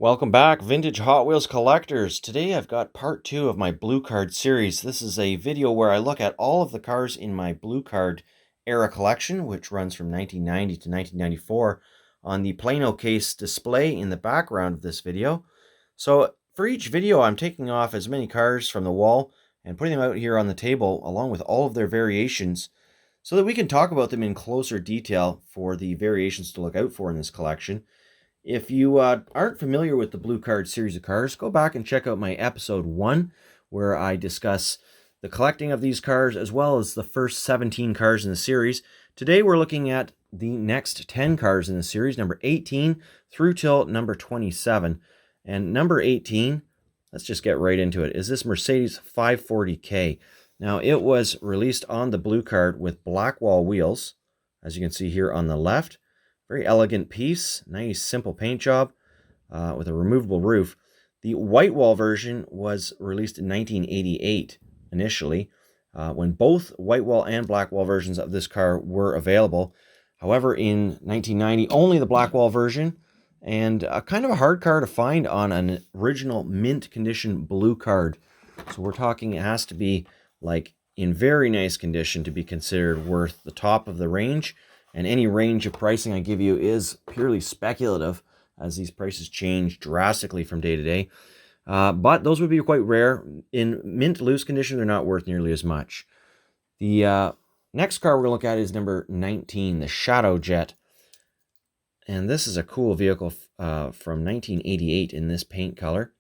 Welcome back, Vintage Hot Wheels collectors. Today I've got part 2 of my Blue Card series. This is a video where I look at all of the cars in my Blue Card era collection, which runs from 1990 to 1994, on the Plano case display in the background of this video. So for each video, I'm taking off as many cars from the wall and putting them out here on the table, along with all of their variations, so that we can talk about them in closer detail for the variations to look out for in this collection. If you aren't familiar with the Blue Card series of cars, go back and check out my episode 1, where I discuss the collecting of these cars as well as the first 17 cars in the series. Today we're looking at the next 10 cars in the series, number 18 through till number 27. And number 18, let's just get right into it, is this Mercedes 540K. Now, it was released on the Blue Card with black wall wheels, as you can see here on the left. Very elegant piece, nice simple paint job with a removable roof. The white wall version was released in 1988 initially, when both white wall and black wall versions of this car were available. However, in 1990, only the black wall version, and kind of a hard car to find on an original mint condition Blue Card. So we're talking it has to be like in very nice condition to be considered worth the top of the range. And any range of pricing I give you is purely speculative, as these prices change drastically from day to day. But those would be quite rare. In mint loose condition, they're not worth nearly as much. The next car we're going to look at is number 19, the Shadow Jet. And this is a cool vehicle from 1988 in this paint color.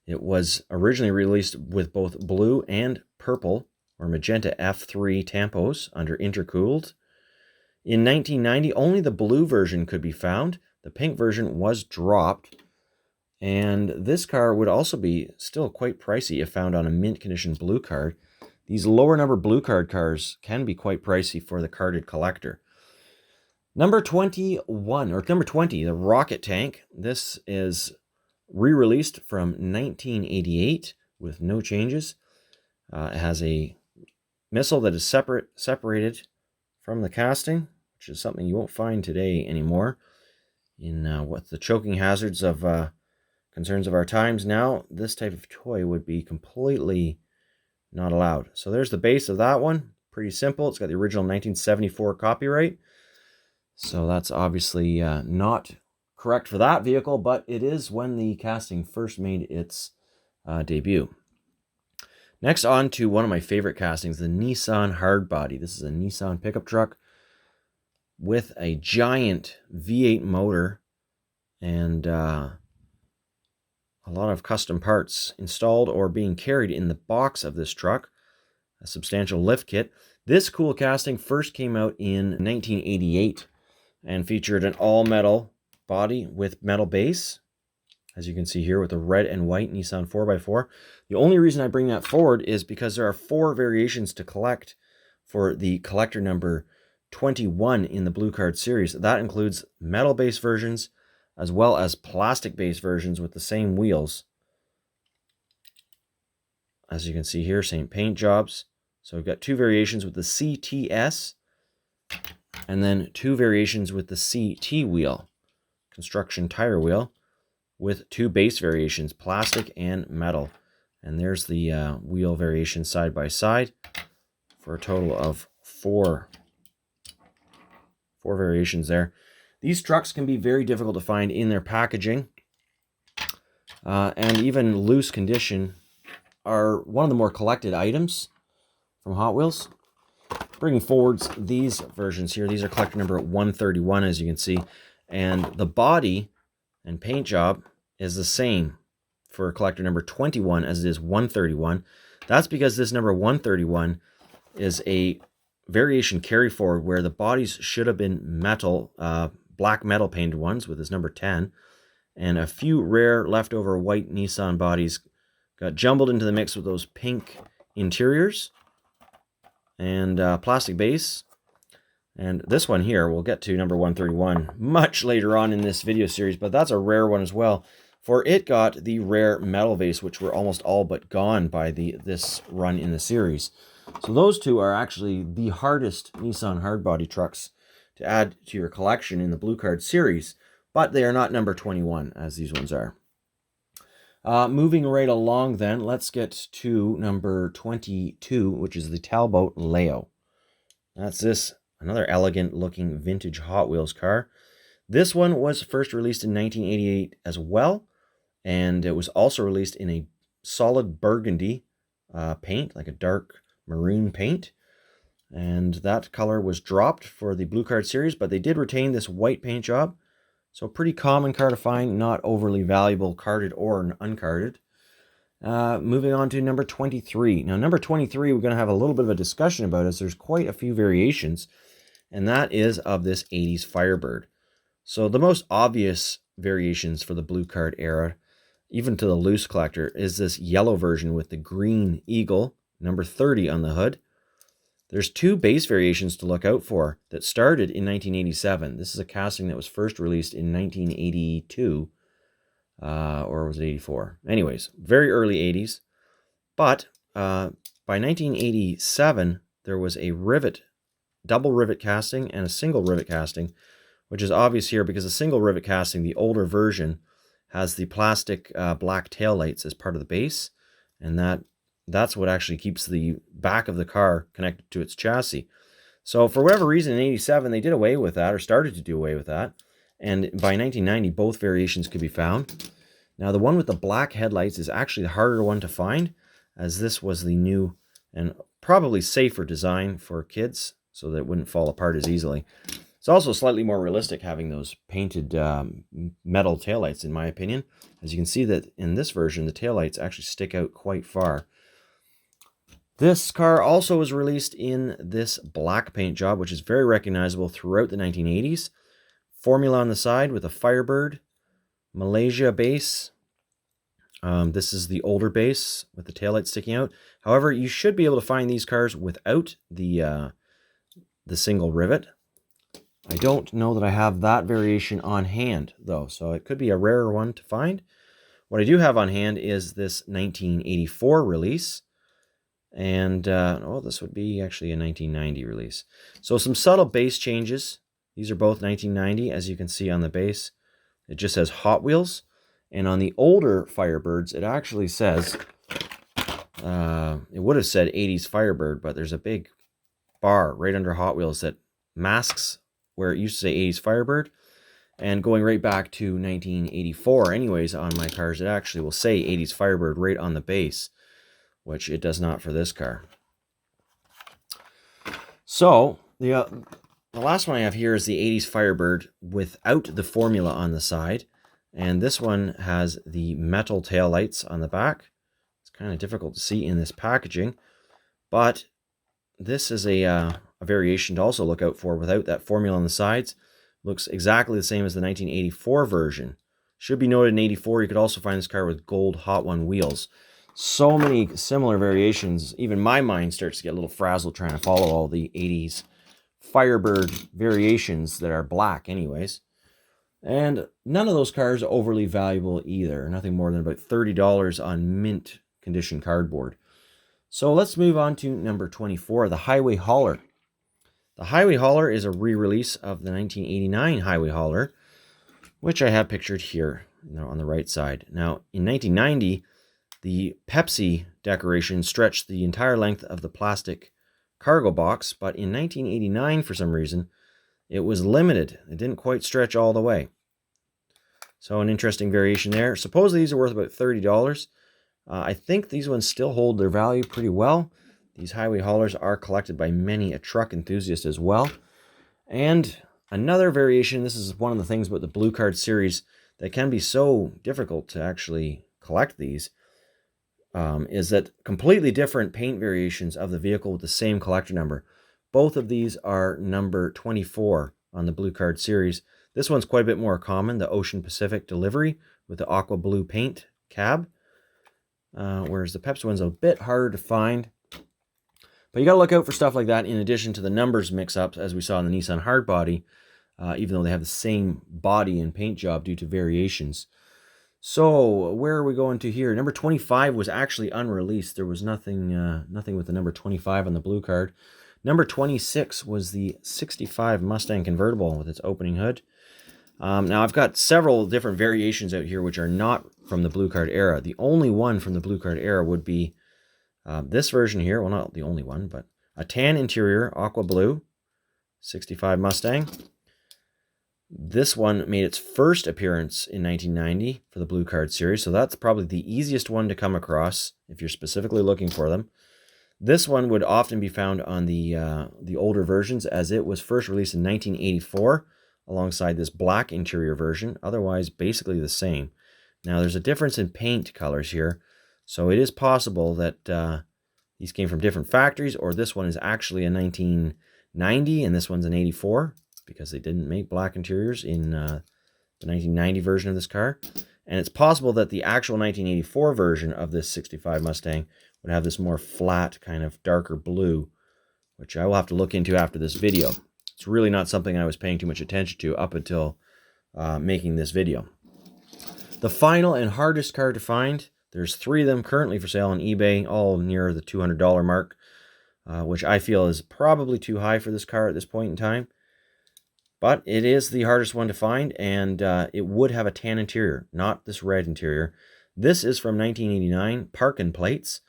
It was originally released with both blue and purple or magenta F3 tampos under intercooled. In 1990, only the blue version could be found. The pink version was dropped. And this car would also be still quite pricey if found on a mint condition Blue Card. These lower number Blue Card cars can be quite pricey for the carded collector. Number 21, or number 20, the Rocket Tank. This is re-released from 1988 with no changes. It has a missile that is separated from the casting, which is something you won't find today anymore in what the choking hazards of concerns of our times. Now, this type of toy would be completely not allowed. So there's the base of that one. Pretty simple. It's got the original 1974 copyright. So that's obviously not correct for that vehicle, but it is when the casting first made its debut. Next, on to one of my favorite castings, the Nissan Hardbody. This is a Nissan pickup truck with a giant V8 motor and a lot of custom parts installed or being carried in the box of this truck, a substantial lift kit. This cool casting first came out in 1988 and featured an all-metal body with metal base, as you can see here with the red and white Nissan 4x4. The only reason I bring that forward is because there are 4 variations to collect for the collector number 21 in the Blue Card series. That includes metal-based versions as well as plastic-based versions with the same wheels. As you can see here, same paint jobs. So we've got 2 variations with the CTS and then 2 variations with the CT wheel, construction tire wheel, with 2 base variations, plastic and metal. And there's the wheel variation side by side for a total of 4 variations there. These trucks can be very difficult to find in their packaging, and even loose condition are one of the more collected items from Hot Wheels. Bringing forwards these versions here, these are collector number 131, as you can see, and the body and paint job is the same for collector number 21 as it is 131. That's because this number 131 is a variation carry forward where the bodies should have been metal, black metal painted ones with this number 10, and a few rare leftover white Nissan bodies got jumbled into the mix with those pink interiors and plastic base. And this one here, we'll get to number 131 much later on in this video series, but that's a rare one as well, for it got the rare metal vase, which were almost all but gone by this run in the series. So those 2 are actually the hardest Nissan hardbody trucks to add to your collection in the Blue Card series. but they are not number 21 as these ones are. Moving right along then, let's get to number 22, which is the Talbot Leo. That's this, another elegant looking vintage Hot Wheels car. This one was first released in 1988 as well, and it was also released in a solid burgundy paint, like a dark maroon paint. And that color was dropped for the Blue Card series, but they did retain this white paint job. So pretty common car to find, not overly valuable, carded or uncarded. Moving on to number 23. Now, number 23, we're going to have a little bit of a discussion about, as there's quite a few variations, and that is of this 80s Firebird. So the most obvious variations for the Blue Card era, even to the loose collector, is this yellow version with the green eagle, number 30 on the hood. There's two base variations to look out for that started in 1987. This is a casting that was first released in 1982, or was it 84? Anyways, very early 80s. But by 1987, there was a double rivet casting and a single rivet casting, which is obvious here because the single rivet casting, the older version, has the plastic black taillights as part of the base, and that's what actually keeps the back of the car connected to its chassis. So for whatever reason, in 87, they did away with that, or started to do away with that. And by 1990, both variations could be found. Now, the one with the black headlights is actually the harder one to find, as this was the new and probably safer design for kids, so that it wouldn't fall apart as easily. It's also slightly more realistic having those painted metal taillights, in my opinion. As you can see that in this version, the taillights actually stick out quite far. This car also was released in this black paint job, which is very recognizable throughout the 1980s. Formula on the side with a Firebird, Malaysia base. This is the older base with the taillights sticking out. However, you should be able to find these cars without the single rivet. I don't know that I have that variation on hand, though, so it could be a rarer one to find. What I do have on hand is this 1984 release. And, this would be actually a 1990 release. So some subtle base changes. These are both 1990, as you can see on the base. It just says Hot Wheels. And on the older Firebirds, it actually says, it would have said 80s Firebird, but there's a big bar right under Hot Wheels that masks where it used to say 80s Firebird. And going right back to 1984, anyways, on my cars, it actually will say 80s Firebird right on the base, which it does not for this car. So, the last one I have here is the 80s Firebird without the formula on the side. And this one has the metal tail lights on the back. It's kind of difficult to see in this packaging. But this is a variation to also look out for without that formula on the sides. Looks exactly the same as the 1984 version. Should be noted in 84, you could also find this car with gold Hot One wheels. So many similar variations, even my mind starts to get a little frazzled trying to follow all the 80s Firebird variations that are black anyways. And none of those cars are overly valuable either. Nothing more than about $30 on mint condition cardboard. So let's move on to number 24, the Highway Hauler. The Highway Hauler is a re-release of the 1989 Highway Hauler, which I have pictured here on the right side. Now, in 1990, the Pepsi decoration stretched the entire length of the plastic cargo box, but in 1989, for some reason, it was limited. It didn't quite stretch all the way. So an interesting variation there. Supposedly these are worth about $30. I think these ones still hold their value pretty well. These Highway Haulers are collected by many a truck enthusiast as well. And another variation, this is one of the things about the Blue Card series that can be so difficult to actually collect these, is that completely different paint variations of the vehicle with the same collector number. Both of these are number 24 on the Blue Card series. This one's quite a bit more common, the Ocean Pacific delivery with the aqua blue paint cab, whereas the Pepsi one's a bit harder to find. But you got to look out for stuff like that in addition to the numbers mix-ups, as we saw in the Nissan Hardbody, even though they have the same body and paint job due to variations. So where are we going to here? Number 25 was actually unreleased. There was nothing with the number 25 on the Blue Card. Number 26 was the 65 Mustang convertible with its opening hood. Now, I've got several different variations out here which are not from the Blue Card era. The only one from the Blue Card era would be this version here. Well, not the only one, but a tan interior, aqua blue, 65 Mustang. This one made its first appearance in 1990 for the Blue Card series, so that's probably the easiest one to come across if you're specifically looking for them. This one would often be found on the older versions, as it was first released in 1984 alongside this black interior version, otherwise basically the same. Now there's a difference in paint colors here, so it is possible that these came from different factories, or this one is actually a 1990 and this one's an 84, because they didn't make black interiors in the 1990 version of this car. And it's possible that the actual 1984 version of this 65 Mustang would have this more flat, kind of darker blue, which I will have to look into after this video. It's really not something I was paying too much attention to up until making this video. The final and hardest car to find, there's 3 of them currently for sale on eBay, all near the $200 mark, which I feel is probably too high for this car at this point in time. But it is the hardest one to find, and it would have a tan interior, not this red interior. This is from 1989, Parkin plates,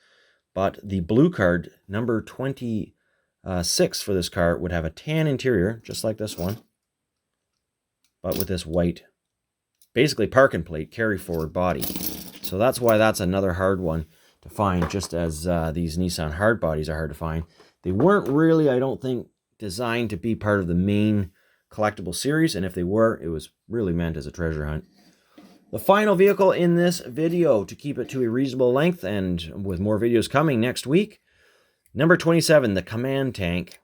but the Blue Card number 26 for this car would have a tan interior, just like this one, but with this white, basically Parkin plate carry forward body. So that's why that's another hard one to find, just as these Nissan hard bodies are hard to find. They weren't really, I don't think, designed to be part of the main collectible series, and if they were, it was really meant as a treasure hunt. The final vehicle in this video, to keep it to a reasonable length and with more videos coming next week, number 27, the Command Tank.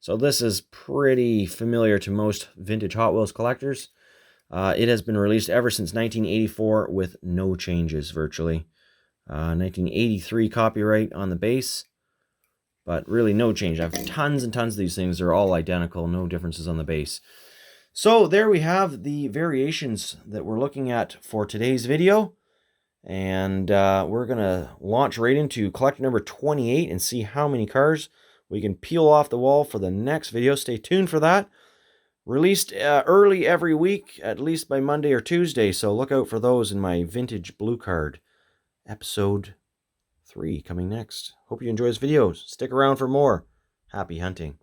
So this is pretty familiar to most vintage Hot Wheels collectors. It has been released ever since 1984 with no changes virtually. 1983 copyright on the base, but really no change. I have tons and tons of these things. They're all identical, no differences on the base. So there we have the variations that we're looking at for today's video. And we're going to launch right into collector number 28 and see how many cars we can peel off the wall for the next video. Stay tuned for that. Released early every week, at least by Monday or Tuesday. So look out for those in my Vintage Blue Card episode 3 coming next. Hope you enjoy this video. Stick around for more. Happy hunting.